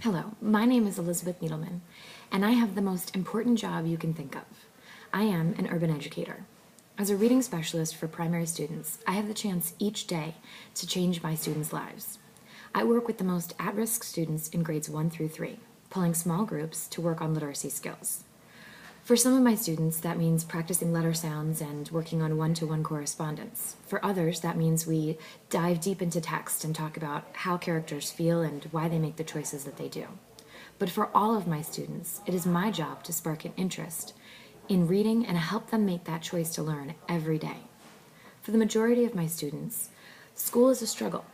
Hello, my name is Elizabeth Needleman, and I have the most important job you can think of. I am an urban educator. As a reading specialist for primary students, I have the chance each day to change my students' lives. I work with the most at-risk students in grades 1 through 3, pulling small groups to work on literacy skills. For some of my students, that means practicing letter sounds and working on one-to-one correspondence. For others, that means we dive deep into text and talk about how characters feel and why they make the choices that they do. But for all of my students, it is my job to spark an interest in reading and help them make that choice to learn every day. For the majority of my students, school is a struggle.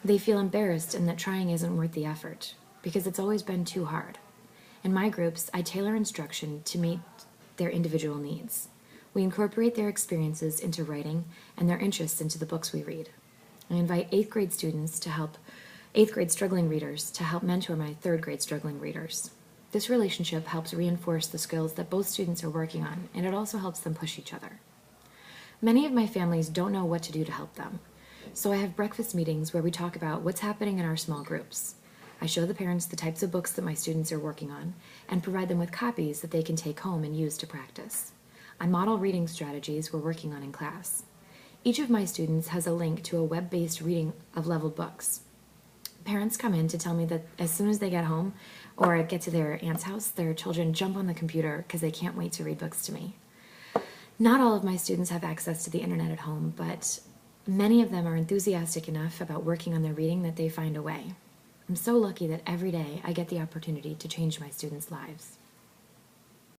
They feel embarrassed and that trying isn't worth the effort because it's always been too hard. In my groups, I tailor instruction to meet their individual needs. We incorporate their experiences into writing and their interests into the books we read. I invite 8th grade students to help 8th grade struggling readers to help mentor my 3rd grade struggling readers. This relationship helps reinforce the skills that both students are working on, and it also helps them push each other. Many of my families don't know what to do to help them, so I have breakfast meetings where we talk about what's happening in our small groups. I show the parents the types of books that my students are working on and provide them with copies that they can take home and use to practice. I model reading strategies we're working on in class. Each of my students has a link to a web-based reading of leveled books. Parents come in to tell me that as soon as they get home or get to their aunt's house, their children jump on the computer because they can't wait to read books to me. Not all of my students have access to the internet at home, but many of them are enthusiastic enough about working on their reading that they find a way. I'm so lucky that every day I get the opportunity to change my students' lives.